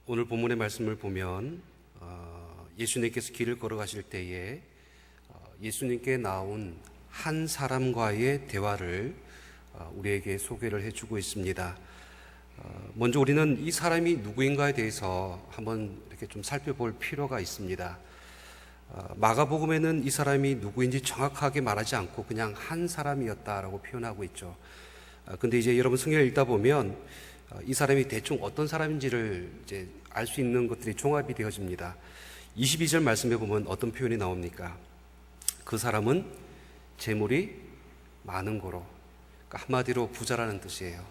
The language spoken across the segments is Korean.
오늘 본문의 말씀을 보면 예수님께서 길을 걸어가실 때에 예수님께 나온 한 사람과의 대화를 우리에게 소개를 해주고 있습니다. 먼저 우리는 이 사람이 누구인가에 대해서 한번 이렇게 좀 살펴볼 필요가 있습니다. 마가복음에는 이 사람이 누구인지 정확하게 말하지 않고 그냥 한 사람이었다라고 표현하고 있죠. 근데 이제 여러분 성경을 읽다 보면 이 사람이 대충 어떤 사람인지를 이제 알 수 있는 것들이 종합이 되어집니다. 22절 말씀에 보면 어떤 표현이 나옵니까? 그 사람은 재물이 많은 고로, 그러니까 한마디로 부자라는 뜻이에요.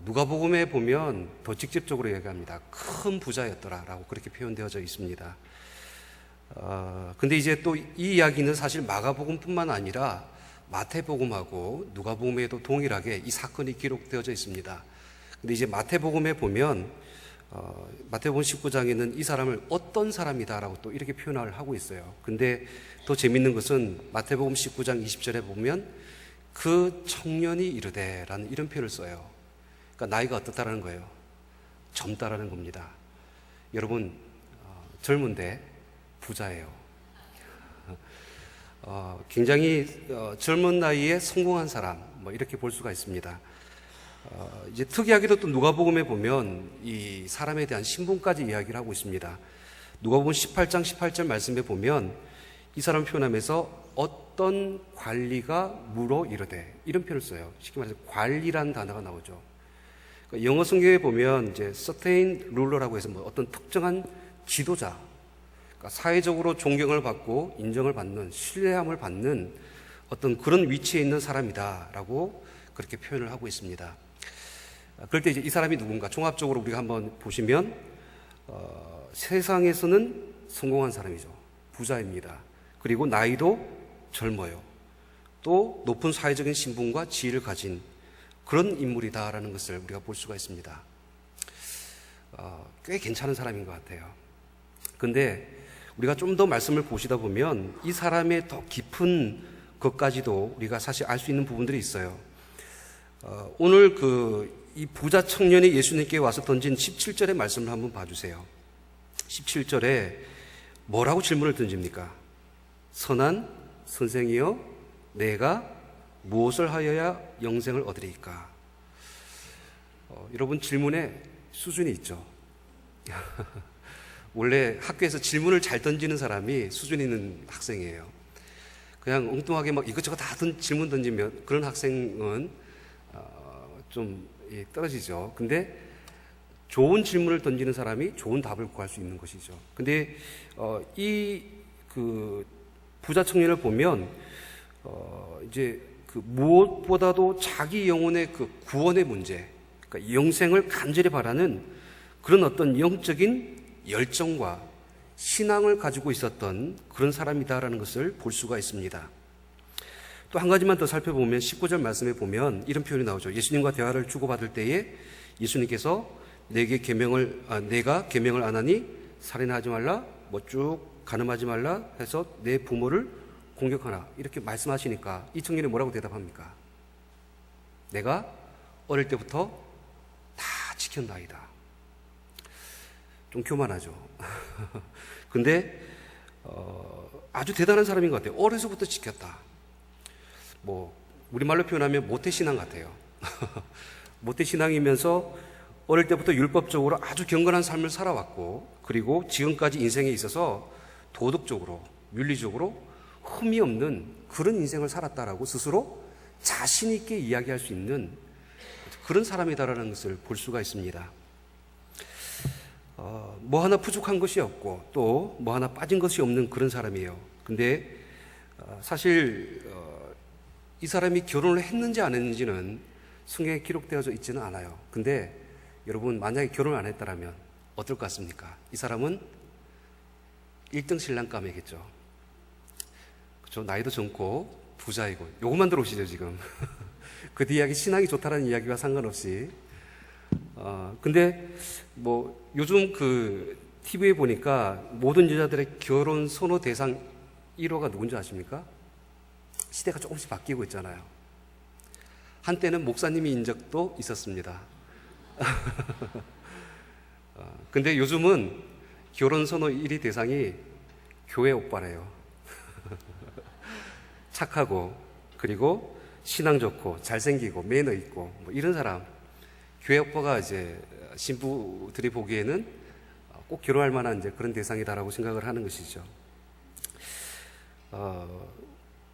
누가복음에 보면 더 직접적으로 얘기합니다. 큰 부자였더라라고 그렇게 표현되어져 있습니다. 근데 이제 또 이 이야기는 사실 마가복음뿐만 아니라 마태복음하고 누가복음에도 동일하게 이 사건이 기록되어져 있습니다. 근데 이제 마태복음에 보면 마태복음 19장에는 이 사람을 어떤 사람이다라고 또 이렇게 표현을 하고 있어요. 근데 더 재밌는 것은 마태복음 19장 20절에 보면 그 청년이 이르되라는 이런 표현을 써요. 그러니까 나이가 어떻다라는 거예요? 젊다라는 겁니다. 여러분 젊은데 부자예요. 굉장히 젊은 나이에 성공한 사람, 뭐 이렇게 볼 수가 있습니다. 이제 특이하게도 또 누가복음에 보면 이 사람에 대한 신분까지 이야기를 하고 있습니다. 누가복음 18장 18절 말씀에 보면 이 사람을 표현하면서 어떤 관리가 물어 이르되 이런 표현을 써요. 쉽게 말해서 관리라는 단어가 나오죠. 그러니까 영어 성경에 보면 이제 certain ruler라고 해서 뭐 어떤 특정한 지도자, 그러니까 사회적으로 존경을 받고 인정을 받는, 신뢰함을 받는 어떤 그런 위치에 있는 사람이다라고 그렇게 표현을 하고 있습니다. 그럴 때 이제 이 사람이 누군가 종합적으로 우리가 한번 보시면 세상에서는 성공한 사람이죠. 부자입니다. 그리고 나이도 젊어요. 또 높은 사회적인 신분과 지위를 가진 그런 인물이다라는 것을 우리가 볼 수가 있습니다. 꽤 괜찮은 사람인 것 같아요. 근데 우리가 좀 더 말씀을 보시다 보면 이 사람의 더 깊은 것까지도 우리가 사실 알 수 있는 부분들이 있어요. 오늘 이 부자 청년이 예수님께 와서 던진 17절의 말씀을 한번 봐주세요. 17절에 뭐라고 질문을 던집니까? 선한 선생이여 내가 무엇을 하여야 영생을 얻으리까? 여러분 질문에 수준이 있죠. 원래 학교에서 질문을 잘 던지는 사람이 수준 있는 학생이에요. 그냥 엉뚱하게 막 이것저것 다 질문 던지면 그런 학생은 좀 떨어지죠. 근데 좋은 질문을 던지는 사람이 좋은 답을 구할 수 있는 것이죠. 근데 이 부자 청년을 보면 이제 무엇보다도 자기 영혼의 구원의 문제, 그러니까 영생을 간절히 바라는 그런 어떤 영적인 열정과 신앙을 가지고 있었던 그런 사람이다라는 것을 볼 수가 있습니다. 또 한 가지만 더 살펴보면 19절 말씀에 보면 이런 표현이 나오죠. 예수님과 대화를 주고받을 때에 예수님께서 내가 계명을 안 하니 살인하지 말라, 뭐 쭉 간음하지 말라 해서 내 부모를 공격하라 이렇게 말씀하시니까 이 청년이 뭐라고 대답합니까? 내가 어릴 때부터 다 지켰나이다. 좀 교만하죠. 근데 아주 대단한 사람인 것 같아요. 어려서부터 지켰다. 뭐 우리말로 표현하면 모태신앙 같아요. 모태신앙이면서 어릴 때부터 율법적으로 아주 경건한 삶을 살아왔고, 그리고 지금까지 인생에 있어서 도덕적으로 윤리적으로 흠이 없는 그런 인생을 살았다라고 스스로 자신 있게 이야기할 수 있는 그런 사람이다라는 것을 볼 수가 있습니다. 뭐 하나 부족한 것이 없고 또 뭐 하나 빠진 것이 없는 그런 사람이에요. 근데 사실 이 사람이 결혼을 했는지 안 했는지는 성경에 기록되어져 있지는 않아요. 근데 여러분 만약에 결혼을 안 했다면 어떨 것 같습니까? 이 사람은 1등 신랑감이겠죠. 그렇죠? 나이도 젊고 부자이고 요것만 들어오시죠 지금. 그 뒤 이야기 신앙이 좋다라는 이야기와 상관없이 근데 뭐 요즘 TV에 보니까 모든 여자들의 결혼 선호 대상 1호가 누군지 아십니까? 시대가 조금씩 바뀌고 있잖아요. 한때는 목사님인 적도 있었습니다. 근데 요즘은 결혼 선호 1위 대상이 교회 오빠래요. 착하고, 그리고 신앙 좋고, 잘생기고, 매너 있고, 뭐 이런 사람. 교회 오빠가 이제 신부들이 보기에는 꼭 결혼할 만한 이제 그런 대상이다라고 생각을 하는 것이죠.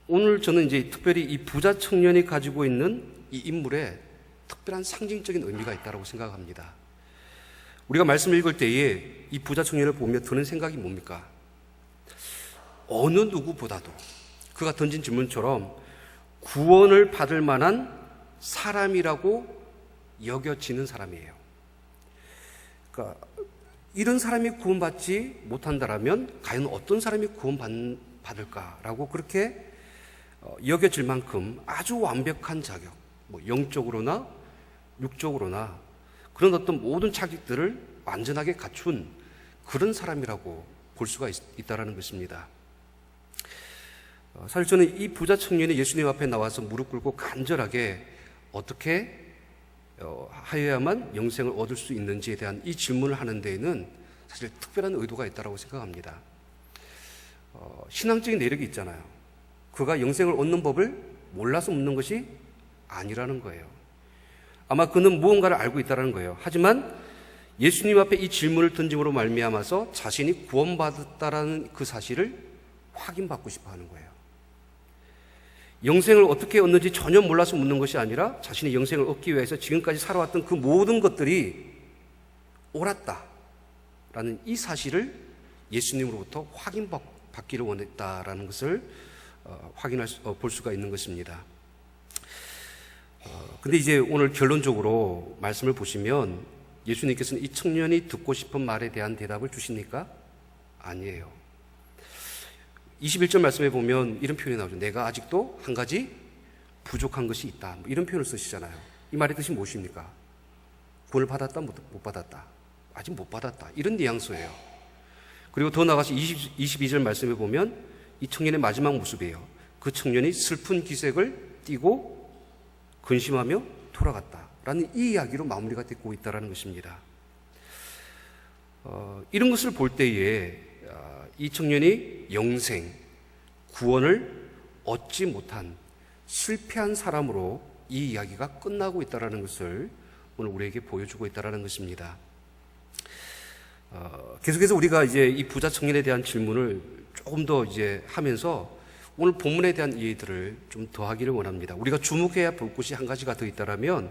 오늘 저는 이제 특별히 이 부자 청년이 가지고 있는 이 인물에 특별한 상징적인 의미가 있다고 생각합니다. 우리가 말씀을 읽을 때에 이 부자 청년을 보며 드는 생각이 뭡니까? 어느 누구보다도 그가 던진 질문처럼 구원을 받을 만한 사람이라고 여겨지는 사람이에요. 그러니까 이런 사람이 구원받지 못한다라면 과연 어떤 사람이 구원받을까라고 그렇게 여겨질 만큼 아주 완벽한 자격, 뭐 영적으로나 육적으로나 그런 어떤 모든 자격들을 완전하게 갖춘 그런 사람이라고 볼 수가 있다라는 것입니다. 사실 저는 이 부자 청년이 예수님 앞에 나와서 무릎 꿇고 간절하게 어떻게 하여야만 영생을 얻을 수 있는지에 대한 이 질문을 하는 데에는 사실 특별한 의도가 있다고 생각합니다. 신앙적인 내력이 있잖아요. 그가 영생을 얻는 법을 몰라서 묻는 것이 아니라는 거예요. 아마 그는 무언가를 알고 있다는 거예요. 하지만 예수님 앞에 이 질문을 던짐으로 말미암아서 자신이 구원받았다라는 그 사실을 확인받고 싶어 하는 거예요. 영생을 어떻게 얻는지 전혀 몰라서 묻는 것이 아니라 자신이 영생을 얻기 위해서 지금까지 살아왔던 그 모든 것들이 옳았다라는 이 사실을 예수님으로부터 확인받기를 원했다라는 것을 볼 수가 있는 것입니다. 근데 이제 오늘 결론적으로 말씀을 보시면 예수님께서는 이 청년이 듣고 싶은 말에 대한 대답을 주십니까? 아니에요. 21절 말씀에 보면 이런 표현이 나오죠. 내가 아직도 한 가지 부족한 것이 있다. 이런 표현을 쓰시잖아요. 이 말의 뜻이 무엇입니까? 구원을 받았다, 못 받았다? 아직 못 받았다. 이런 뉘앙스예요. 그리고 더 나아가서 22절 말씀에 보면 이 청년의 마지막 모습이에요. 그 청년이 슬픈 기색을 띠고 근심하며 돌아갔다라는 이 이야기로 마무리가 되고 있다는 것입니다. 이런 것을 볼 때에 이 청년이 영생, 구원을 얻지 못한 실패한 사람으로 이 이야기가 끝나고 있다는 것을 오늘 우리에게 보여주고 있다는 것입니다. 계속해서 우리가 이제 이 부자 청년에 대한 질문을 조금 더 이제 하면서 오늘 본문에 대한 이해들을 좀 더하기를 원합니다. 우리가 주목해야 볼 것이 한 가지가 더 있다면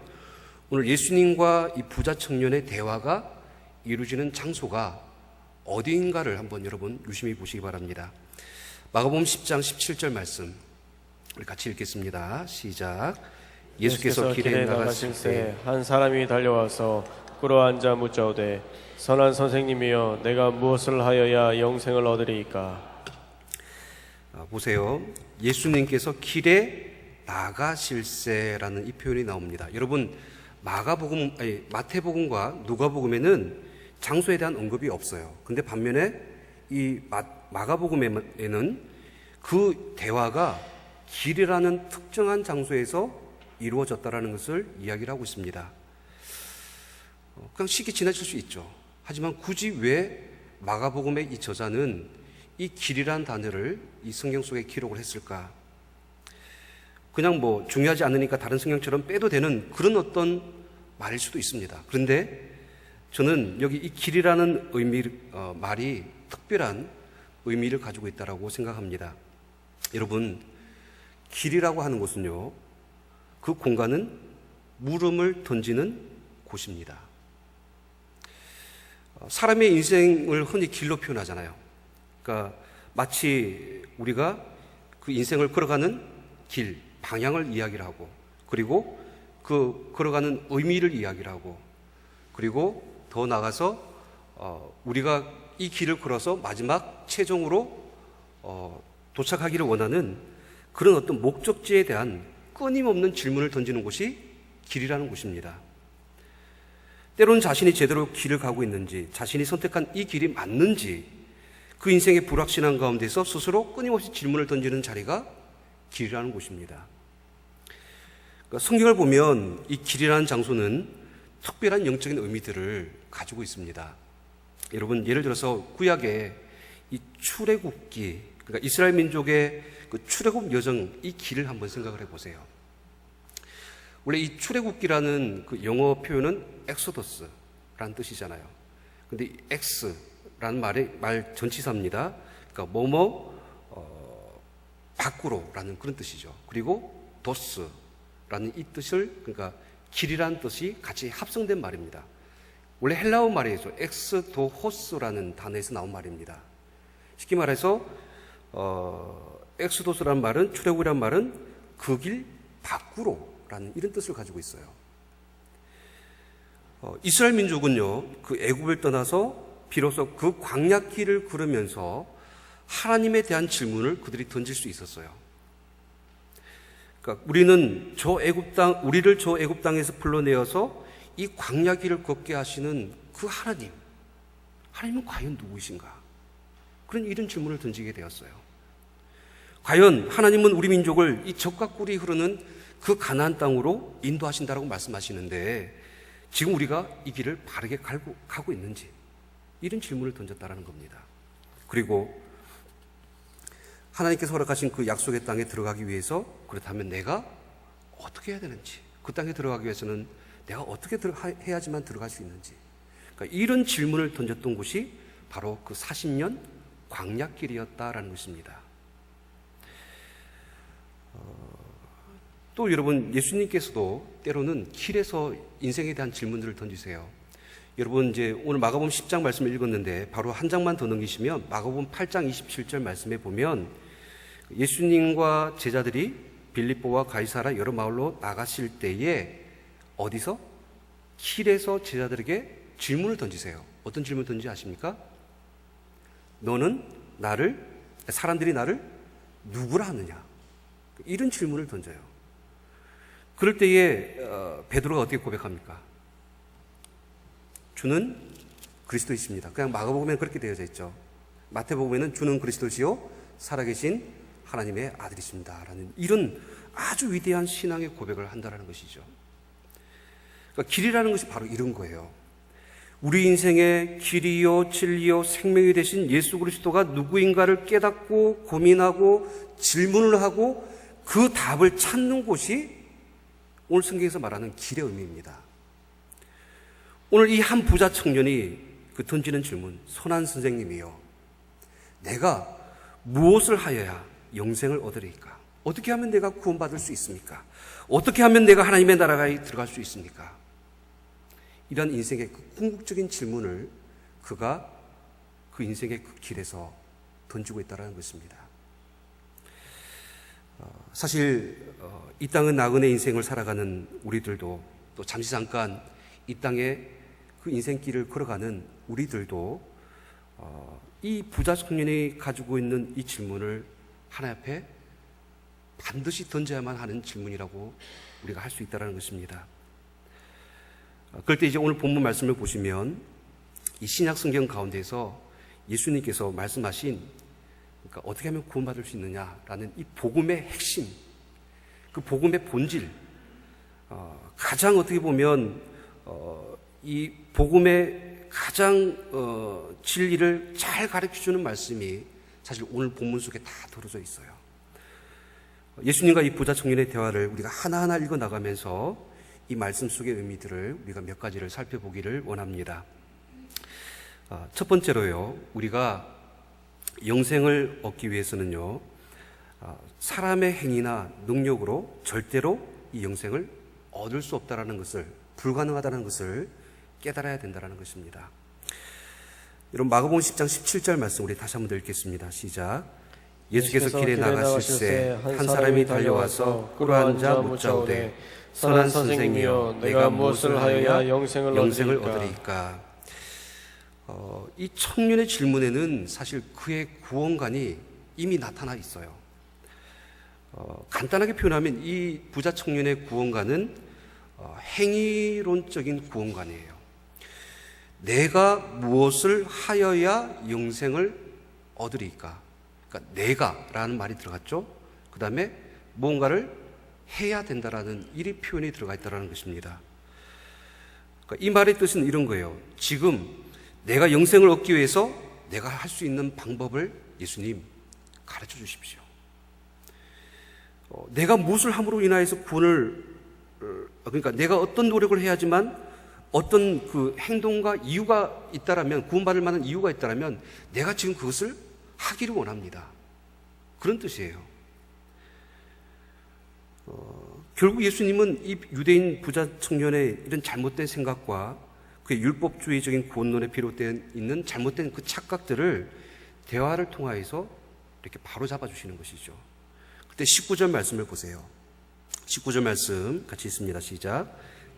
오늘 예수님과 이 부자 청년의 대화가 이루어지는 장소가 어디인가를 한번 여러분 유심히 보시기 바랍니다. 마가복음 10장 17절 말씀 우리 같이 읽겠습니다. 시작. 예수께서 길에 나가실 때 한 사람이 달려와서 꿇어앉아 묻자오되 선한 선생님이여 내가 무엇을 하여야 영생을 얻으리이까. 보세요. 예수님께서 길에 나가실세라는 이 표현이 나옵니다. 여러분 마태복음과 누가복음에는 장소에 대한 언급이 없어요. 근데 반면에 이 마가복음에는 그 대화가 길이라는 특정한 장소에서 이루어졌다라는 것을 이야기를 하고 있습니다. 그냥 쉽게 지나칠 수 있죠. 하지만 굳이 왜 마가복음의 이 저자는 이 길이라는 단어를 이 성경 속에 기록을 했을까? 그냥 뭐 중요하지 않으니까 다른 성경처럼 빼도 되는 그런 어떤 말일 수도 있습니다. 그런데 저는 여기 이 길이라는 말이 특별한 의미를 가지고 있다고 생각합니다. 여러분, 길이라고 하는 곳은요, 그 공간은 물음을 던지는 곳입니다. 사람의 인생을 흔히 길로 표현하잖아요. 그러니까 마치 우리가 그 인생을 걸어가는 길, 방향을 이야기를 하고, 그리고 그 걸어가는 의미를 이야기를 하고, 그리고 더 나아가서 우리가 이 길을 걸어서 마지막 최종으로 도착하기를 원하는 그런 어떤 목적지에 대한 끊임없는 질문을 던지는 곳이 길이라는 곳입니다. 때로는 자신이 제대로 길을 가고 있는지, 자신이 선택한 이 길이 맞는지, 그 인생의 불확실한 가운데서 스스로 끊임없이 질문을 던지는 자리가 길이라는 곳입니다. 그러니까 성경을 보면 이 길이라는 장소는 특별한 영적인 의미들을 가지고 있습니다. 여러분, 예를 들어서 구약의 이 출애굽기, 그러니까 이스라엘 민족의 그 출애굽 여정, 이 길을 한번 생각을 해보세요. 원래 이 출애굽기라는 그 영어 표현은 엑소더스라는 뜻이잖아요. 근데 이 엑스라는 말 전치사입니다. 그러니까 밖으로라는 그런 뜻이죠. 그리고 도스라는 이 뜻을, 그러니까 길이라는 뜻이 같이 합성된 말입니다. 원래 헬라어 말이죠. 엑스도호스라는 단어에서 나온 말입니다. 쉽게 말해서 엑스도스라는 말은, 출애굽이라는 말은 그 길 밖으로라는 이런 뜻을 가지고 있어요. 이스라엘 민족은요, 그 애굽을 떠나서 비로소 그 광야길을 걸으면서 하나님에 대한 질문을 그들이 던질 수 있었어요. 그러니까 우리를 저 애굽 땅에서 불러내어서 이 광야길을 걷게 하시는 그 하나님은 과연 누구이신가? 이런 질문을 던지게 되었어요. 과연 하나님은 우리 민족을 이 젖과 꿀이 흐르는 그 가나안 땅으로 인도하신다라고 말씀하시는데, 지금 우리가 이 길을 바르게 가고 있는지, 이런 질문을 던졌다라는 겁니다. 그리고 하나님께서 허락하신 그 약속의 땅에 들어가기 위해서, 그렇다면 내가 어떻게 해야 되는지, 그 땅에 들어가기 위해서는 내가 어떻게 해야지만 들어갈 수 있는지, 그러니까 이런 질문을 던졌던 곳이 바로 그 40년 광야길이었다라는 것입니다. 또 여러분, 예수님께서도 때로는 길에서 인생에 대한 질문들을 던지세요. 여러분, 이제 오늘 마가복음 10장 말씀을 읽었는데 바로 한 장만 더 넘기시면 마가복음 8장 27절 말씀에 보면, 예수님과 제자들이 빌립보와 가이사라 여러 마을로 나가실 때에 어디서? 길에서 제자들에게 질문을 던지세요. 어떤 질문을 던지지 아십니까? 사람들이 나를 누구라 하느냐? 이런 질문을 던져요. 그럴 때에 베드로가 어떻게 고백합니까? 주는 그리스도이십니다. 그냥 마가복음에는 그렇게 되어져 있죠. 마태복음에는 주는 그리스도시요 살아계신 하나님의 아들이십니다 라는 이런 아주 위대한 신앙의 고백을 한다는 것이죠. 그러니까 길이라는 것이 바로 이런 거예요. 우리 인생의 길이요 진리요 생명이 되신 예수 그리스도가 누구인가를 깨닫고 고민하고 질문을 하고 그 답을 찾는 곳이 오늘 성경에서 말하는 길의 의미입니다. 오늘 이 한 부자 청년이 던지는 질문, 선한 선생님이요, 내가 무엇을 하여야 영생을 얻으리까? 어떻게 하면 내가 구원받을 수 있습니까? 어떻게 하면 내가 하나님의 나라에 들어갈 수 있습니까? 이런 인생의 그 궁극적인 질문을 그가 그 인생의 그 길에서 던지고 있다는 것입니다. 사실 이 땅은 나그네 인생을 살아가는 우리들도, 또 잠시 잠깐 이 땅에 그 인생길을 걸어가는 우리들도 이 부자 청년이 가지고 있는 이 질문을 하나님 앞에 반드시 던져야만 하는 질문이라고 우리가 할 수 있다는 것입니다. 그럴 때 이제 오늘 본문 말씀을 보시면 이 신약 성경 가운데서 예수님께서 말씀하신, 그러니까 어떻게 하면 구원받을 수 있느냐라는 이 복음의 핵심, 그 복음의 본질, 가장 어떻게 보면 이 복음의 가장 진리를 잘 가르쳐주는 말씀이 사실 오늘 본문 속에 다 들어져 있어요. 예수님과 이 부자 청년의 대화를 우리가 하나하나 읽어나가면서 이 말씀 속의 의미들을 우리가 몇 가지를 살펴보기를 원합니다. 첫 번째로요, 우리가 영생을 얻기 위해서는요, 사람의 행위나 능력으로 절대로 이 영생을 얻을 수 없다는 것을, 불가능하다는 것을 깨달아야 된다는 것입니다. 여러분, 마가복음 10장 17절 말씀 우리 다시 한번 읽겠습니다. 시작. 예수께서 길에 나가실새 한 사람이 달려와서 꿇어앉아 묻자오되 선한 선생님이여 내가 무엇을 하여야 영생을 얻으리까? 이 청년의 질문에는 사실 그의 구원관이 이미 나타나 있어요. 간단하게 표현하면 이 부자 청년의 구원관은 행위론적인 구원관이에요. 내가 무엇을 하여야 영생을 얻으리까? 그러니까 내가라는 말이 들어갔죠. 그 다음에 무언가를 해야 된다라는 이 표현이 들어가 있다는 것입니다. 그러니까 이 말의 뜻은 이런 거예요. 지금 내가 영생을 얻기 위해서 내가 할 수 있는 방법을 예수님 가르쳐 주십시오. 내가 무엇을 함으로 인하여서 구원을, 그러니까 내가 어떤 노력을 해야지만 어떤 그 행동과 이유가 있다라면, 구원받을 만한 이유가 있다라면 내가 지금 그것을 하기를 원합니다. 그런 뜻이에요. 결국 예수님은 이 유대인 부자 청년의 이런 잘못된 생각과 그의 율법주의적인 구원론에 비롯된 있는 잘못된 그 착각들을 대화를 통하여서 이렇게 바로 잡아주시는 것이죠. 그때 19절 말씀을 보세요. 19절 말씀 같이 있습니다. 시작.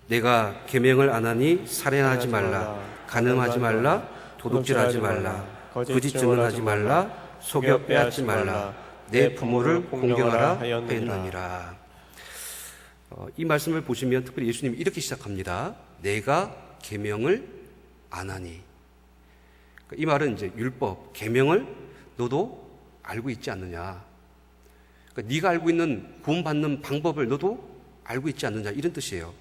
내가 계명을 안 하니 살인하지 말라, 간음하지 말라, 도둑질하지 말라, 거짓 증언하지 말라, 속여 빼앗지 말라, 내 부모를 공경하라 하였느니라. 이 말씀을 보시면 특별히 예수님이 이렇게 시작합니다. 내가 계명을 안 하니. 이 말은 이제 율법, 계명을 너도 알고 있지 않느냐. 그러니까 네가 알고 있는 구원받는 방법을 너도 알고 있지 않느냐, 이런 뜻이에요.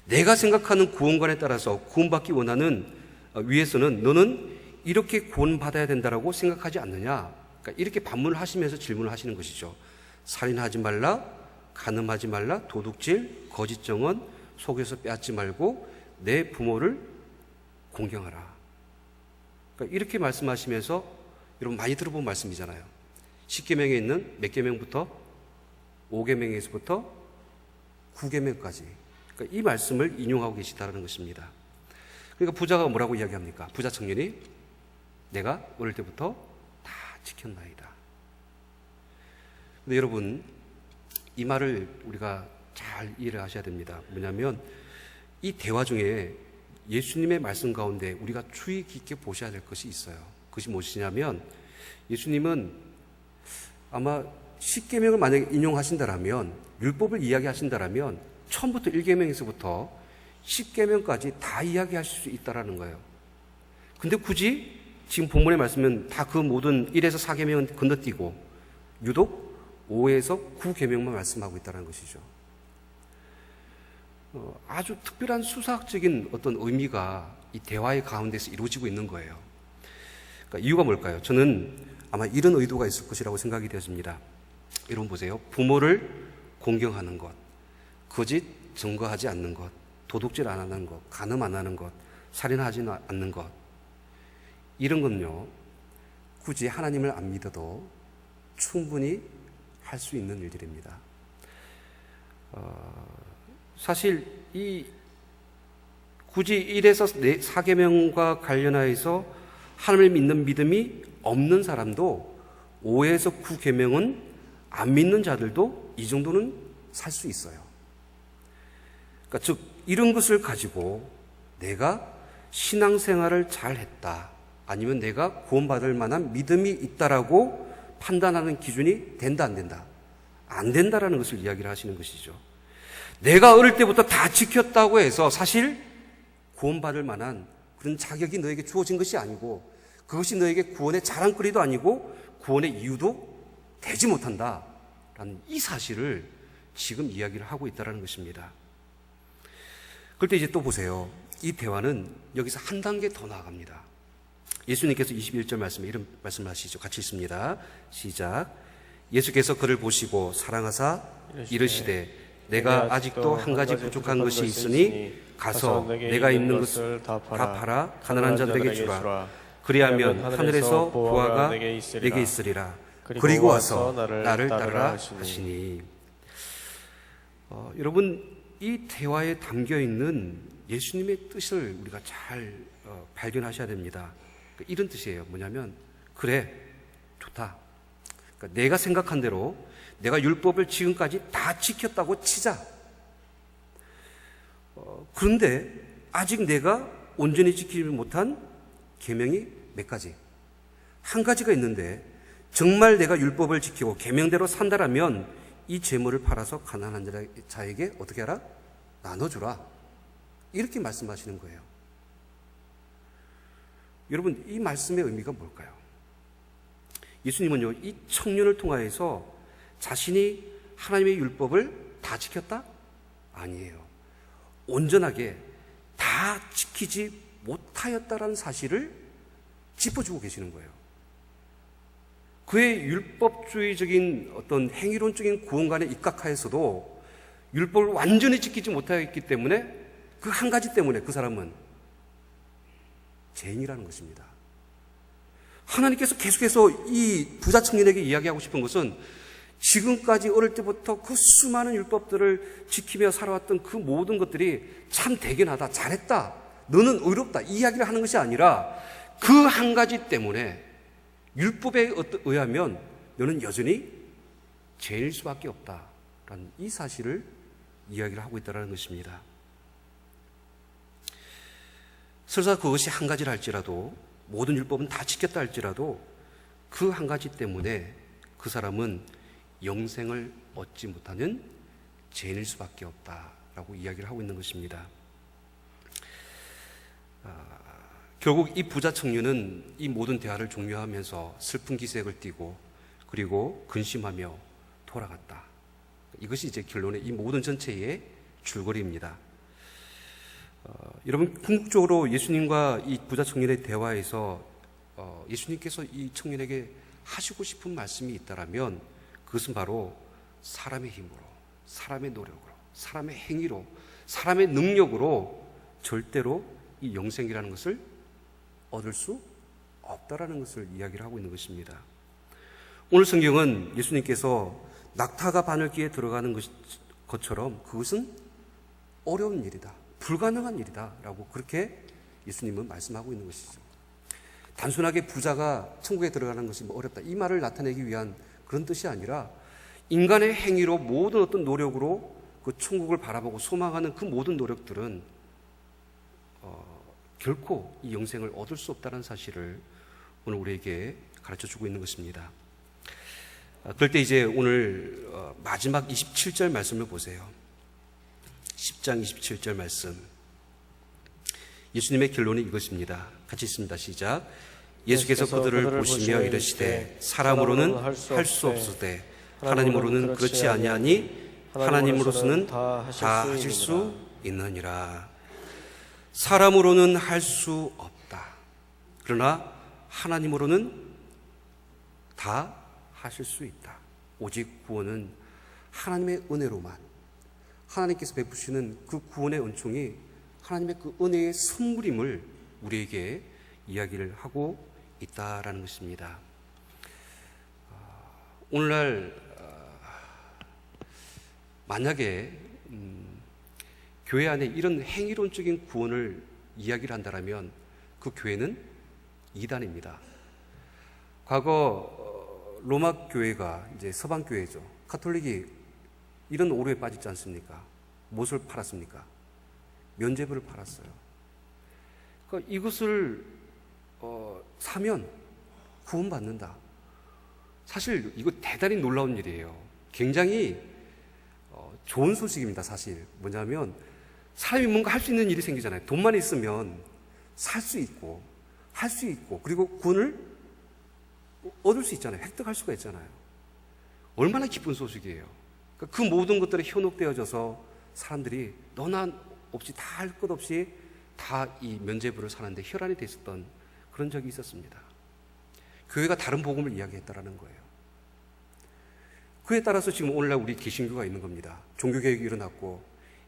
내가 생각하는 구원관에 따라서 구원받기 원하는 위해서는 너는 이렇게 구원받아야 된다라고 생각하지 않느냐. 그러니까 이렇게 반문을 하시면서 질문을 하시는 것이죠. 살인하지 말라, 간음하지 말라, 도둑질, 거짓 증언, 속여서 빼앗지 말고 내 부모를 공경하라. 그러니까 이렇게 말씀하시면서 여러분 많이 들어본 말씀이잖아요. 10계명에 있는 몇 계명부터? 5계명에서부터 9계명까지. 그러니까 이 말씀을 인용하고 계시다는 것입니다. 그러니까 부자가 뭐라고 이야기합니까? 부자 청년이 내가 어릴 때부터 다 지켰나이다. 근데 여러분, 이 말을 우리가 잘 이해를 하셔야 됩니다. 뭐냐면 이 대화 중에 예수님의 말씀 가운데 우리가 주의 깊게 보셔야 될 것이 있어요. 그것이 무엇이냐면 예수님은 아마 10계명을 만약에 인용하신다라면, 율법을 이야기하신다라면 처음부터 1계명에서부터 10계명까지 다 이야기하실 수 있다라는 거예요. 근데 굳이 지금 본문의 말씀은 다 그 모든 1에서 4계명은 건너뛰고 유독 5에서 9계명만 말씀하고 있다는 것이죠. 아주 특별한 수사학적인 어떤 의미가 이 대화의 가운데서 이루어지고 있는 거예요. 그러니까 이유가 뭘까요? 저는 아마 이런 의도가 있을 것이라고 생각이 되었습니다. 여러분 보세요. 부모를 공경하는 것, 거짓 증거하지 않는 것, 도둑질 안 하는 것, 간음 안 하는 것, 살인하지 않는 것, 이런 건요, 굳이 하나님을 안 믿어도 충분히 할 수 있는 일들입니다. 사실 이 굳이 1에서 4계명과 관련하여서 하나님을 믿는 믿음이 없는 사람도 5에서 9계명은 안 믿는 자들도 이 정도는 살 수 있어요. 그러니까 즉 이런 것을 가지고 내가 신앙생활을 잘했다, 아니면 내가 구원받을 만한 믿음이 있다라고 판단하는 기준이 된다, 안 된다? 안 된다라는 것을 이야기를 하시는 것이죠. 내가 어릴 때부터 다 지켰다고 해서 사실 구원받을 만한 그런 자격이 너에게 주어진 것이 아니고, 그것이 너에게 구원의 자랑거리도 아니고 구원의 이유도 되지 못한다라는 이 사실을 지금 이야기를 하고 있다는 것입니다. 그럴 때 이제 또 보세요. 이 대화는 여기서 한 단계 더 나아갑니다. 예수님께서 21절 말씀에 이런 말씀을 하시죠. 같이 있습니다. 시작. 예수께서 그를 보시고 사랑하사 이르시되 내가 아직도 한 가지 부족한 것이 있으니 가서 내가 있는 것을 다 팔아 가난한 자들에게 주라. 그리하면 하늘에서 보화가 내게 있으리라. 그리고 와서 나를 따르라 하시니. 여러분, 이 대화에 담겨 있는 예수님의 뜻을 우리가 잘 발견하셔야 됩니다. 이런 뜻이에요. 뭐냐면, 그래, 좋다. 그러니까 내가 생각한 대로 내가 율법을 지금까지 다 지켰다고 치자. 그런데 아직 내가 온전히 지키지 못한 계명이 몇 가지? 한 가지가 있는데, 정말 내가 율법을 지키고 계명대로 산다라면 이 재물을 팔아서 가난한 자에게 어떻게 하라? 나눠주라. 이렇게 말씀하시는 거예요. 여러분, 이 말씀의 의미가 뭘까요? 예수님은요, 이 청년을 통하여서 자신이 하나님의 율법을 다 지켰다? 아니에요. 온전하게 다 지키지 못하였다라는 사실을 짚어주고 계시는 거예요. 그의 율법주의적인 어떤 행위론적인 구원관에 입각하여서도 율법을 완전히 지키지 못하였기 때문에 그 한 가지 때문에 그 사람은 죄인이라는 것입니다. 하나님께서 계속해서 이 부자 청년에게 이야기하고 싶은 것은 지금까지 어릴 때부터 그 수많은 율법들을 지키며 살아왔던 그 모든 것들이 참 대견하다, 잘했다, 너는 의롭다, 이 이야기를 하는 것이 아니라 그 한 가지 때문에 율법에 의하면 너는 여전히 죄인일 수밖에 없다라는 이 사실을 이야기를 하고 있다는 것입니다. 설사 그것이 한 가지라 할지라도, 모든 율법은 다 지켰다 할지라도 그 한 가지 때문에 그 사람은 영생을 얻지 못하는 죄인일 수밖에 없다라고 이야기를 하고 있는 것입니다. 결국 이 부자 청년은 이 모든 대화를 종료하면서 슬픈 기색을 띠고 그리고 근심하며 돌아갔다. 이것이 이제 결론의 이 모든 전체의 줄거리입니다. 여러분, 궁극적으로 예수님과 이 부자 청년의 대화에서 예수님께서 이 청년에게 하시고 싶은 말씀이 있다라면 그것은 바로 사람의 힘으로, 사람의 노력으로, 사람의 행위로, 사람의 능력으로 절대로 이 영생이라는 것을 얻을 수 없다라는 것을 이야기를 하고 있는 것입니다. 오늘 성경은 예수님께서 낙타가 바늘기에 들어가는 것처럼 그것은 어려운 일이다, 불가능한 일이다 라고 그렇게 예수님은 말씀하고 있는 것이죠. 단순하게 부자가 천국에 들어가는 것이 어렵다, 이 말을 나타내기 위한 그런 뜻이 아니라 인간의 행위로 모든 어떤 노력으로 그 천국을 바라보고 소망하는 그 모든 노력들은 결코 이 영생을 얻을 수 없다는 사실을 오늘 우리에게 가르쳐주고 있는 것입니다. 그럴 때 이제 오늘 마지막 27절 말씀을 보세요. 10장 27절 말씀. 예수님의 결론이 이것입니다. 같이 읽습니다. 시작. 예수께서 그들을 보시며 이르시되 사람으로는 할 수 없으되 하나님으로는 그렇지 아니하니 하나님으로서는 다 하실 수 있느니라. 사람으로는 할 수 없다. 그러나 하나님으로는 다 하실 수 있다. 오직 구원은 하나님의 은혜로만, 하나님께서 베푸시는 그 구원의 은총이 하나님의 그 은혜의 선물임을 우리에게 이야기를 하고 있다라는 것입니다. 오늘날 만약에 교회 안에 이런 행위론적인 구원을 이야기를 한다면 그 교회는 이단입니다. 과거 로마 교회가 이제 서방 교회죠. 가톨릭이 이런 오류에 빠지지 않습니까? 무엇을 팔았습니까? 면죄부를 팔았어요. 그러니까 이것을 사면 구원받는다. 사실 이거 대단히 놀라운 일이에요. 굉장히 좋은 소식입니다. 사실 뭐냐면 사람이 뭔가 할 수 있는 일이 생기잖아요. 돈만 있으면 살 수 있고 할 수 있고 그리고 구원을 얻을 수 있잖아요. 획득할 수가 있잖아요. 얼마나 기쁜 소식이에요. 그러니까 그 모든 것들이 현혹되어져서 사람들이 너나 없이 다 할 것 없이 다 이 면죄부를 사는데 혈안이 됐었던 그런 적이 있었습니다. 교회가 다른 복음을 이야기했다라는 거예요. 그에 따라서 지금 오늘날 우리 개신교가 있는 겁니다. 종교개혁이 일어났고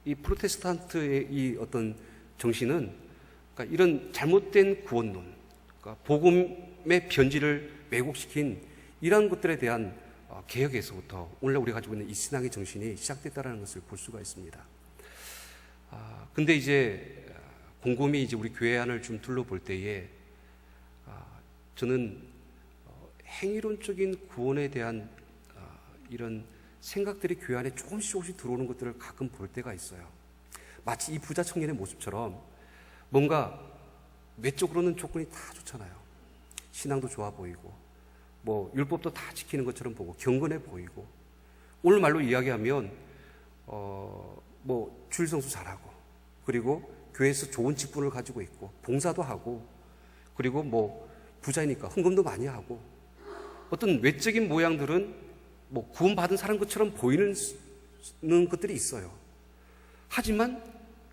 이 프로테스탄트의 이 어떤 정신은 그러니까 이런 잘못된 구원론, 그러니까 복음의 변질을 왜곡시킨 이러한 것들에 대한 개혁에서부터 오늘날 우리가 가지고 있는 이 신앙의 정신이 시작됐다는 것을 볼 수가 있습니다. 근데 이제 곰곰이 이제 우리 교회 안을 좀 둘러볼 때에 저는 행위론적인 구원에 대한 이런 생각들이 교회 안에 조금씩 들어오는 것들을 가끔 볼 때가 있어요. 마치 이 부자 청년의 모습처럼 뭔가 외적으로는 조건이 다 좋잖아요. 신앙도 좋아 보이고 뭐 율법도 다 지키는 것처럼 보고 경건해 보이고 오늘 말로 이야기하면 뭐 주일성수 잘하고 그리고 교회에서 좋은 직분을 가지고 있고 봉사도 하고 그리고 뭐 부자이니까 헌금도 많이 하고 어떤 외적인 모양들은 뭐 구원받은 사람 것처럼 보이는 것들이 있어요. 하지만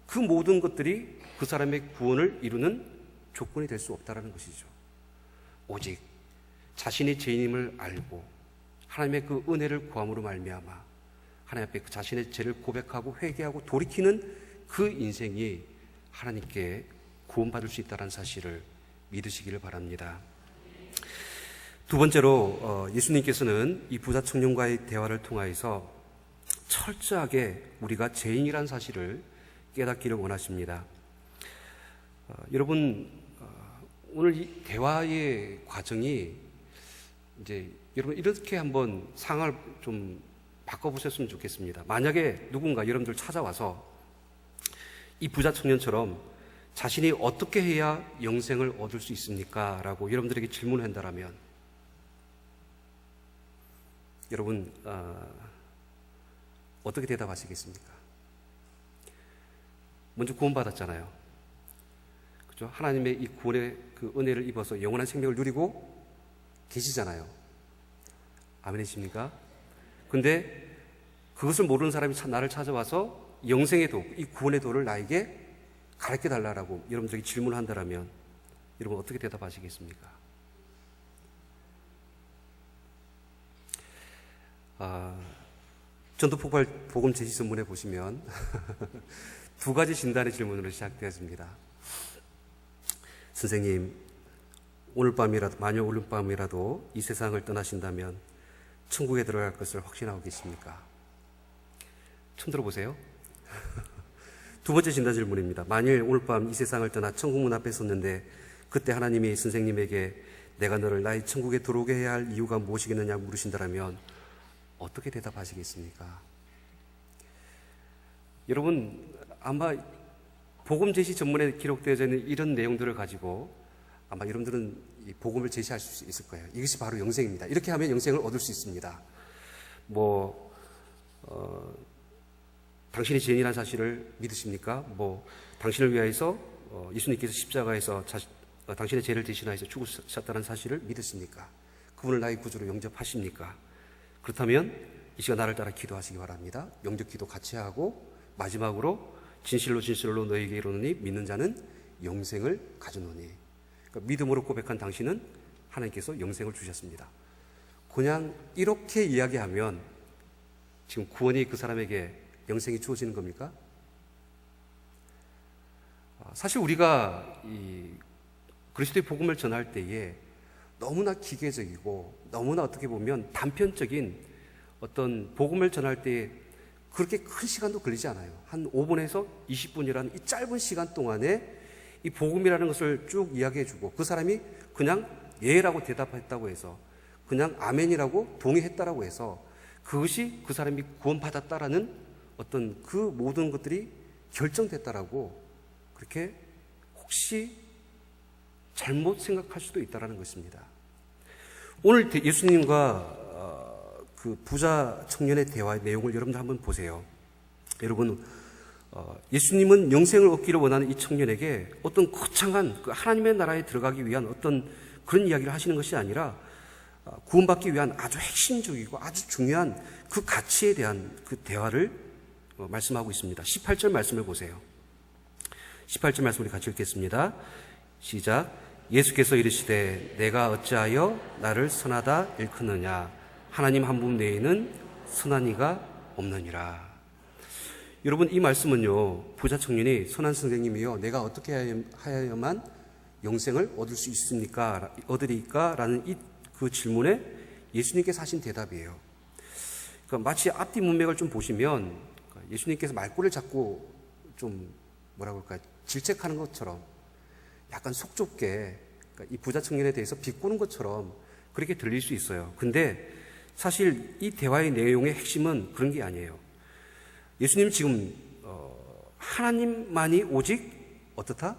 그 모든 것들이 그 사람의 구원을 이루는 조건이 될 수 없다라는 것이죠. 오직 자신이 죄인임을 알고 하나님의 그 은혜를 구함으로 말미암아 하나님 앞에 그 자신의 죄를 고백하고 회개하고 돌이키는 그 인생이 하나님께 구원받을 수 있다는 사실을 믿으시기를 바랍니다. 두 번째로 예수님께서는 이 부자 청년과의 대화를 통하여서 철저하게 우리가 죄인이라는 사실을 깨닫기를 원하십니다. 여러분, 오늘 이 대화의 과정이 이제 여러분 이렇게 한번 상황을 좀 바꿔보셨으면 좋겠습니다. 만약에 누군가 여러분들 찾아와서 이 부자 청년처럼 자신이 어떻게 해야 영생을 얻을 수 있습니까? 라고 여러분들에게 질문을 한다면 여러분 어떻게 대답하시겠습니까? 먼저 구원받았잖아요. 그렇죠? 하나님의 이 구원의 그 은혜를 입어서 영원한 생명을 누리고 계시잖아요. 아멘이십니까? 근데 그것을 모르는 사람이 나를 찾아와서 영생의 도, 이 구원의 도를 나에게 가르쳐 달라고 여러분들에게 질문을 한다면 여러분 어떻게 대답하시겠습니까? 전도폭발 복음 제시 선문에 보시면 두 가지 진단의 질문으로 시작되었습니다. 선생님, 오늘 밤이라도, 만약 오늘 밤이라도 이 세상을 떠나신다면 천국에 들어갈 것을 확신하고 계십니까? 처음 들어보세요? 두 번째 진단 질문입니다. 만일 오늘 밤 이 세상을 떠나 천국 문 앞에 섰는데 그때 하나님이 선생님에게 내가 너를 나의 천국에 들어오게 해야 할 이유가 무엇이겠느냐 물으신다면 어떻게 대답하시겠습니까? 여러분, 아마 복음 제시 전문에 기록되어져 있는 이런 내용들을 가지고 아마 여러분들은 이 복음을 제시할 수 있을 거예요. 이것이 바로 영생입니다. 이렇게 하면 영생을 얻을 수 있습니다. 당신이 죄인이라는 사실을 믿으십니까? 당신을 위하여서 예수님께서 십자가에서 당신의 죄를 대신하여서 죽으셨다는 사실을 믿으십니까? 그분을 나의 구주로 영접하십니까? 그렇다면 이 시간 나를 따라 기도하시기 바랍니다. 영접 기도 같이 하고 마지막으로 진실로 너희에게 이르노니 믿는 자는 영생을 가져노니. 그러니까 믿음으로 고백한 당신은 하나님께서 영생을 주셨습니다. 그냥 이렇게 이야기하면 지금 구원이 그 사람에게 영생이 주어지는 겁니까? 사실 우리가 이 그리스도의 복음을 전할 때에 너무나 기계적이고 너무나 어떻게 보면 단편적인 어떤 복음을 전할 때에 그렇게 큰 시간도 걸리지 않아요. 한 5분에서 20분이라는 이 짧은 시간 동안에 이 복음이라는 것을 쭉 이야기해주고 그 사람이 그냥 예라고 대답했다고 해서 그냥 아멘이라고 동의했다라고 해서 그것이 그 사람이 구원받았다라는 어떤 그 모든 것들이 결정됐다라고 그렇게 혹시 잘못 생각할 수도 있다라는 것입니다. 오늘 예수님과 그 부자 청년의 대화의 내용을 여러분들 한번 보세요. 여러분, 예수님은 영생을 얻기를 원하는 이 청년에게 어떤 거창한 그 하나님의 나라에 들어가기 위한 어떤 그런 이야기를 하시는 것이 아니라 구원받기 위한 아주 핵심적이고 아주 중요한 그 가치에 대한 그 대화를 말씀하고 있습니다. 18절 말씀을 보세요. 18절 말씀 우리 같이 읽겠습니다. 시작. 예수께서 이르시되 내가 어찌하여 나를 선하다 일컫느냐 하나님 한 분 외에는 선한 이가 없느니라. 여러분, 이 말씀은요, 부자 청년이 선한 선생님이요 내가 어떻게 하여야만 영생을 얻을 수 있습니까? 얻으리까? 라는 그 질문에 예수님께서 하신 대답이에요. 그러니까 마치 앞뒤 문맥을 좀 보시면 예수님께서 말꼬리를 잡고 좀 뭐라고 할까 질책하는 것처럼 약간 속 좁게 이 부자 청년에 대해서 비꼬는 것처럼 그렇게 들릴 수 있어요. 근데 사실 이 대화의 내용의 핵심은 그런 게 아니에요. 예수님 지금 하나님만이 오직 어떻다?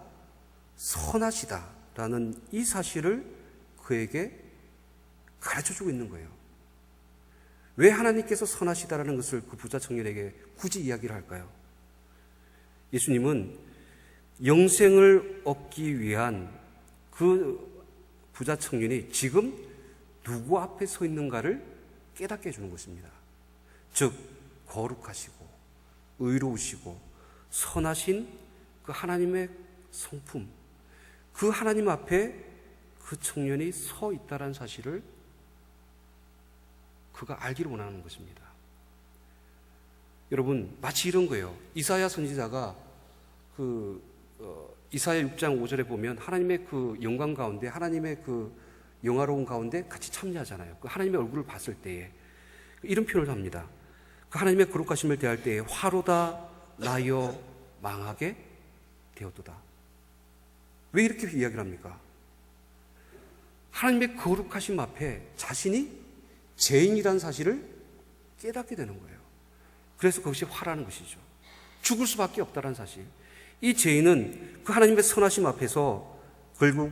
선하시다라는 이 사실을 그에게 가르쳐주고 있는 거예요. 왜 하나님께서 선하시다라는 것을 그 부자 청년에게 굳이 이야기를 할까요? 예수님은 영생을 얻기 위한 그 부자 청년이 지금 누구 앞에 서 있는가를 깨닫게 해주는 것입니다. 즉 거룩하시고 의로우시고 선하신 그 하나님의 성품, 그 하나님 앞에 그 청년이 서 있다는 사실을 그가 알기를 원하는 것입니다. 여러분, 마치 이런 거예요. 이사야 선지자가 이사야 6장 5절에 보면 하나님의 그 영광 가운데, 하나님의 그 영화로운 가운데 같이 참여하잖아요. 그 하나님의 얼굴을 봤을 때에 이런 표현을 합니다. 그 하나님의 거룩하심을 대할 때에 화로다 나여 망하게 되었도다. 왜 이렇게 이야기를 합니까? 하나님의 거룩하심 앞에 자신이 죄인이라는 사실을 깨닫게 되는 거예요. 그래서 그것이 화라는 것이죠. 죽을 수밖에 없다는 사실. 이 죄인은 그 하나님의 선하심 앞에서 결국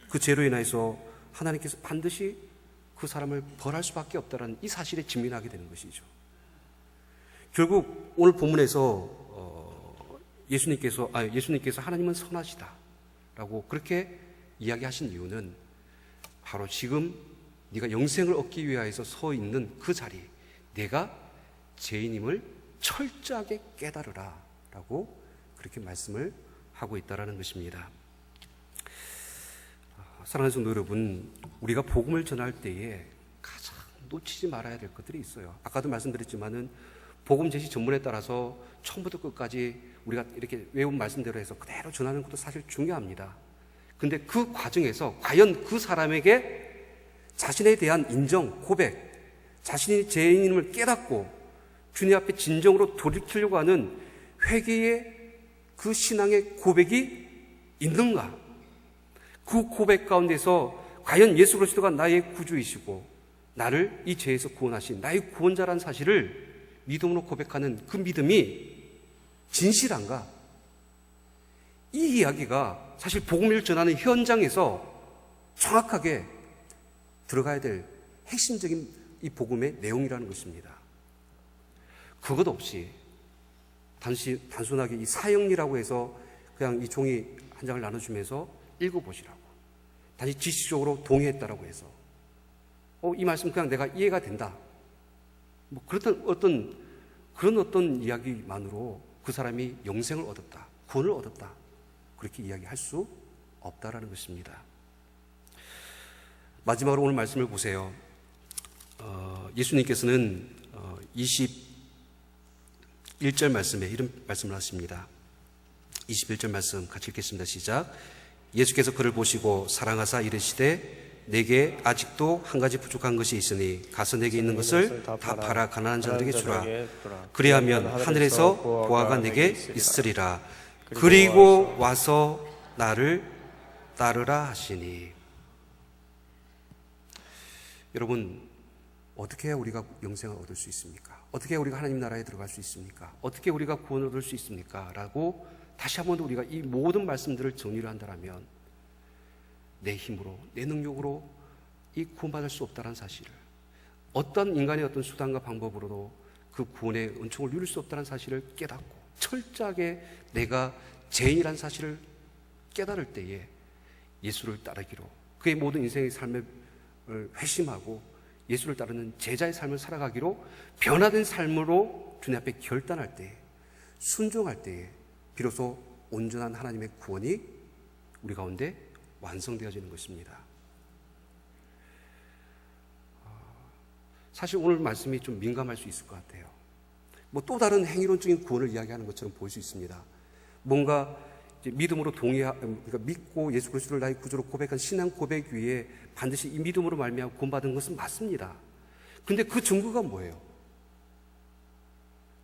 그 죄로 인해서 하나님께서 반드시 그 사람을 벌할 수밖에 없다는 이 사실에 직면하게 되는 것이죠. 결국 오늘 본문에서 예수님께서 하나님은 선하시다라고 그렇게 이야기하신 이유는 바로 지금 네가 영생을 얻기 위하여서 서 있는 그 자리, 내가 죄인임을 철저하게 깨달으라 라고 그렇게 말씀을 하고 있다는 것입니다. 사랑하는 성도 여러분, 우리가 복음을 전할 때에 가장 놓치지 말아야 될 것들이 있어요. 아까도 말씀드렸지만은 복음 제시 전문에 따라서 처음부터 끝까지 우리가 이렇게 외운 말씀대로 해서 그대로 전하는 것도 사실 중요합니다. 근데 그 과정에서 과연 그 사람에게 자신에 대한 인정, 고백, 자신이 죄인임을 깨닫고 주님 앞에 진정으로 돌이키려고 하는 회개의 그 신앙의 고백이 있는가? 그 고백 가운데서 과연 예수 그리스도가 나의 구주이시고 나를 이 죄에서 구원하신 나의 구원자라는 사실을 믿음으로 고백하는 그 믿음이 진실한가? 이 이야기가 사실 복음을 전하는 현장에서 정확하게 들어가야 될 핵심적인 이 복음의 내용이라는 것입니다. 그것 없이 단순하게 이 사형리라고 해서 그냥 이 종이 한 장을 나눠주면서 읽어보시라고, 단지 지식적으로 동의했다라고 해서 이 말씀 그냥 내가 이해가 된다, 뭐 그런 어떤 이야기만으로 그 사람이 영생을 얻었다, 구원을 얻었다, 그렇게 이야기할 수 없다라는 것입니다. 마지막으로 오늘 말씀을 보세요. 예수님께서는 21절 말씀에 이런 말씀을 하십니다. 21절 말씀 같이 읽겠습니다. 시작. 예수께서 그를 보시고 사랑하사 이르시되 내게 아직도 한 가지 부족한 것이 있으니 가서 내게 있는 것을 다 팔아 가난한 자들에게 주라. 그리하면 하늘에서 보화가 내게 있으리라. 그리고 와서 나를 따르라 하시니. 여러분, 어떻게 해야 우리가 영생을 얻을 수 있습니까? 어떻게 해야 우리가 하나님 나라에 들어갈 수 있습니까? 어떻게 우리가 구원을 얻을 수 있습니까? 라고 다시 한 번 더 우리가 이 모든 말씀들을 정리를 한다면 내 힘으로, 내 능력으로 이 구원받을 수 없다는 사실을, 어떤 인간의 어떤 수단과 방법으로도 그 구원의 은총을 누릴 수 없다는 사실을 깨닫고 철저하게 내가 죄인이라는 사실을 깨달을 때에 예수를 따르기로, 그의 모든 인생의 삶을 회심하고 예수를 따르는 제자의 삶을 살아가기로 변화된 삶으로 주님 앞에 결단할 때, 순종할 때에 비로소 온전한 하나님의 구원이 우리 가운데 완성되어지는 것입니다. 사실 오늘 말씀이 좀 민감할 수 있을 것 같아요. 뭐 또 다른 행위론적인 구원을 이야기하는 것처럼 보일 수 있습니다. 뭔가 이제 믿음으로 그러니까 믿고 예수 그리스도를 나의 구주로 고백한 신앙 고백 위에 반드시 이 믿음으로 말미암아 구원받은 것은 맞습니다. 그런데 그 증거가 뭐예요?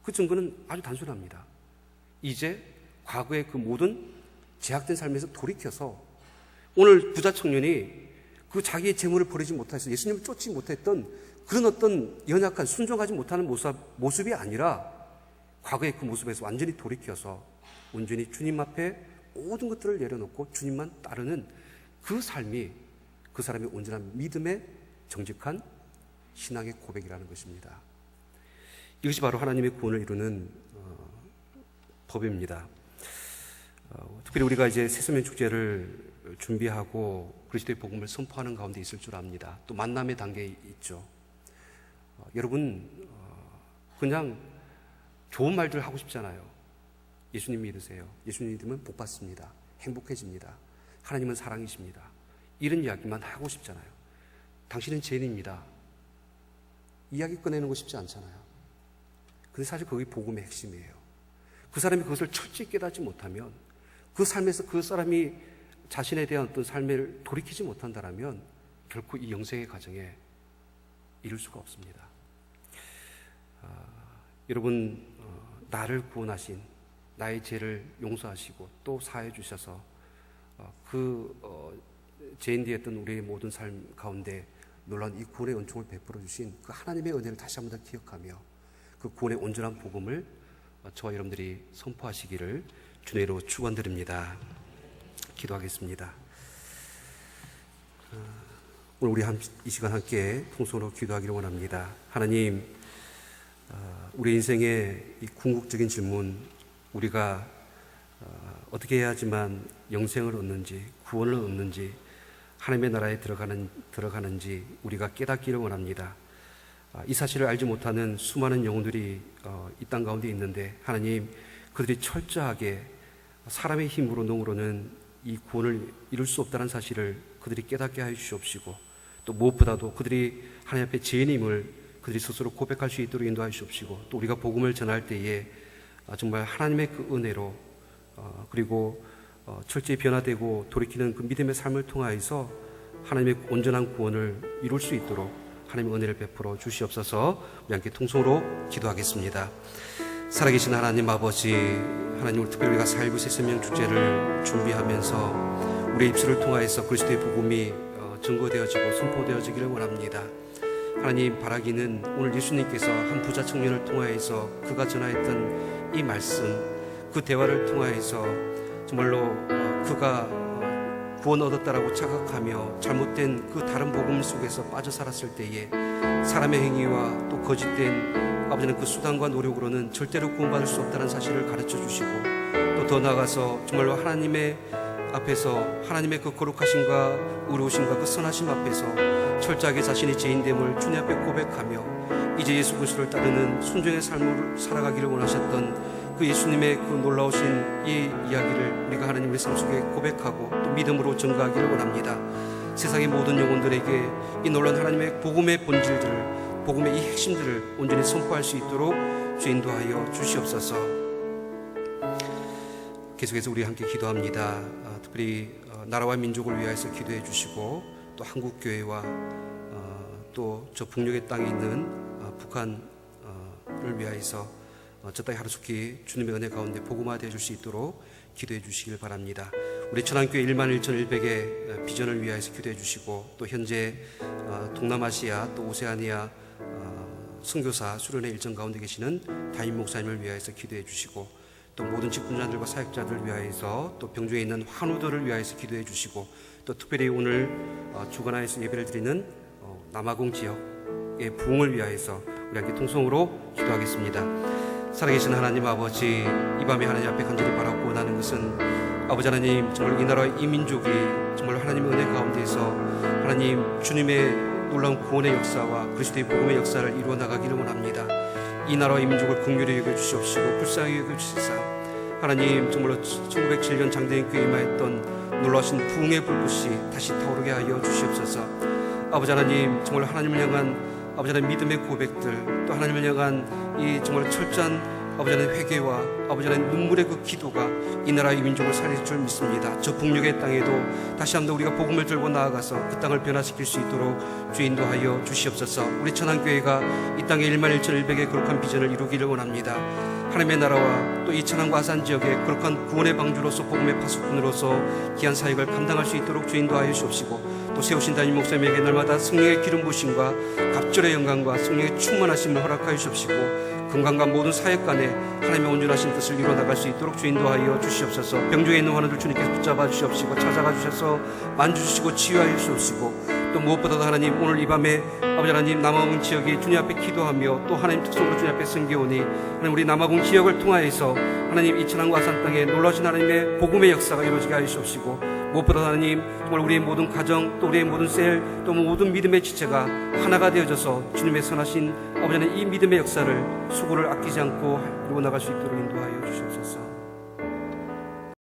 그 증거는 아주 단순합니다. 이제 과거의 그 모든 제약된 삶에서 돌이켜서 오늘 부자 청년이 그 자기의 재물을 버리지 못해서 예수님을 쫓지 못했던 그런 어떤 연약한 순종하지 못하는 모습이 아니라 과거의 그 모습에서 완전히 돌이켜서 온전히 주님 앞에 모든 것들을 내려놓고 주님만 따르는 그 삶이 그 사람의 온전한 믿음의 정직한 신앙의 고백이라는 것입니다. 이것이 바로 하나님의 구원을 이루는 법입니다. 특별히 우리가 이제 새소면 축제를 준비하고 그리스도의 복음을 선포하는 가운데 있을 줄 압니다. 또 만남의 단계에 있죠. 여러분, 그냥 좋은 말들 하고 싶잖아요. 예수님 믿으세요. 예수님 믿으면 복 받습니다. 행복해집니다. 하나님은 사랑이십니다. 이런 이야기만 하고 싶잖아요. 당신은 죄인입니다. 이야기 꺼내는 거 쉽지 않잖아요. 근데 사실 그게 복음의 핵심이에요. 그 사람이 그것을 철저히 깨닫지 못하면, 그 삶에서 그 사람이 자신에 대한 어떤 삶을 돌이키지 못한다면 결코 이 영생의 과정에 이룰 수가 없습니다. 여러분, 나를 구원하신, 나의 죄를 용서하시고 또 사해 주셔서 죄인 되었던 우리의 모든 삶 가운데 놀라운 이 구원의 은총을 베풀어 주신 그 하나님의 은혜를 다시 한번 더 기억하며 그 구원의 온전한 복음을 저와 여러분들이 선포하시기를 주님으로 축원드립니다. 기도하겠습니다. 오늘 우리 이 시간 함께 통성으로 기도하기를 원합니다. 하나님, 우리 인생의 이 궁극적인 질문, 우리가 어떻게 해야지만 영생을 얻는지, 구원을 얻는지, 하나님의 나라에 들어가는지 우리가 깨닫기를 원합니다. 이 사실을 알지 못하는 수많은 영혼들이 이 땅 가운데 있는데, 하나님, 그들이 철저하게 사람의 힘으로 능으로는 이 구원을 이룰 수 없다는 사실을 그들이 깨닫게 하여 주시옵시고, 또 무엇보다도 그들이 하나님 앞에 죄인임을 그들이 스스로 고백할 수 있도록 인도하여 주옵시고, 또 우리가 복음을 전할 때에 정말 하나님의 그 은혜로 그리고 철저히 변화되고 돌이키는 그 믿음의 삶을 통하여서 하나님의 온전한 구원을 이룰 수 있도록 하나님의 은혜를 베풀어 주시옵소서. 우리 함께 통성으로 기도하겠습니다. 살아계신 하나님 아버지, 하나님을 특별히 우리가 살고 있을 생명 축제를 준비하면서 우리의 입술을 통하여서 그리스도의 복음이 증거되어지고 선포되어지기를 원합니다. 하나님, 바라기는 오늘 예수님께서 한 부자 청년을 통하여서 그가 전하였던 이 말씀, 그 대화를 통하여서 정말로 그가 구원 얻었다라고 착각하며 잘못된 그 다른 복음 속에서 빠져 살았을 때에 사람의 행위와 또 거짓된 아버지는 그 수단과 노력으로는 절대로 구원받을 수 없다는 사실을 가르쳐 주시고, 또 더 나아가서 정말로 하나님의 앞에서 하나님의 그 거룩하심과 의로우심과 그 선하심 앞에서 철저하게 자신의 죄인됨을 주님 앞에 고백하며 이제 예수 그리스도를 따르는 순종의 삶을 살아가기를 원하셨던 그 예수님의 그 놀라우신 이 이야기를 우리가 하나님 우리 삶 속에 고백하고 또 믿음으로 전가하기를 원합니다. 세상의 모든 영혼들에게 이 놀라운 하나님의 복음의 본질들을, 복음의 이 핵심들을 온전히 선포할 수 있도록 주 인도하여 주시옵소서. 계속해서 우리 함께 기도합니다. 특별히 나라와 민족을 위하여서 기도해 주시고, 또 한국교회와 또 저 북녘의 땅에 있는 북한을 위하여서 저 땅이 하루속히 주님의 은혜 가운데 복음화되어 줄 수 있도록 기도해 주시길 바랍니다. 우리 천안교회 11,100의 비전을 위하여서 기도해 주시고, 또 현재 동남아시아 또 오세아니아 선교사 수련회 일정 가운데 계시는 담임 목사님을 위하여서 기도해 주시고, 또 모든 직분자들과 사역자들을 위하여서, 또 병중에 있는 환우들을 위하여서 기도해 주시고, 또 특별히 오늘 주간하에서 예배를 드리는 남아공 지역의 부흥을 위하여서 우리 함께 통성으로 기도하겠습니다. 살아계신 하나님 아버지, 이 밤에 하나님 앞에 간절히 바라고 원하는 것은 아버지 하나님, 정말 이 나라 이 민족이 정말 하나님의 은혜 가운데서 하나님 주님의 놀라운 구원의 역사와 그리스도의 복음의 역사를 이루어 나가기를 원합니다. 이 나라와 이 민족을 긍휼히 여겨주시옵시고 불쌍히 여겨주시사 하나님, 정말로 1907년 장대인교회에 임하였던 놀라우신 부흥의 불꽃이 다시 타오르게 하여 주시옵소서. 아버지 하나님, 정말 하나님을 향한 아버지 하나님 믿음의 고백들, 또 하나님을 향한 이 정말 철저한 아버지 하나님 회개와 아버지 하나님 눈물의 그 기도가 이 나라 이 민족을 살릴 줄 믿습니다. 저 북녘의 땅에도 다시 한번 우리가 복음을 들고 나아가서 그 땅을 변화시킬 수 있도록 주 인도하여 주시옵소서. 우리 천안교회가 이 땅의 11,100의 거룩한 비전을 이루기를 원합니다. 하나님의 나라와 또 이 천안과 아산 지역의 거룩한 구원의 방주로서 복음의 파수꾼으로서 귀한 사역을 감당할 수 있도록 주 인도하여 주옵시고, 또 세우신 담임 목사님에게 날마다 성령의 기름 부으심과 갑절의 영광과 성령의 충만하심을 허락하여 주옵시고, 건강과 모든 사역 간에 하나님의 온전하신 뜻을 이루어 나갈 수 있도록 주 인도하여 주시옵소서. 병중에 있는 환우들 주님께서 붙잡아 주시옵시고 찾아가 주셔서 만져주시고 치유하여 주시옵시고, 또 무엇보다도 하나님, 오늘 이 밤에 아버지 하나님 남아공 지역이 주님 앞에 기도하며 또 하나님 특성으로 주님 앞에 섬겨오니 하나님 우리 남아공 지역을 통하여서 하나님 이 천안과 아산 땅에 놀라우신 하나님의 복음의 역사가 이루어지게 하여 주옵시고, 무엇보다 하나님 정말 우리의 모든 가정 또 우리의 모든 셀 또 모든 믿음의 지체가 하나가 되어져서 주님의 선하신 아버지 하나님 이 믿음의 역사를 수고를 아끼지 않고 이루어 나갈 수 있도록 인도하여 주시옵소서.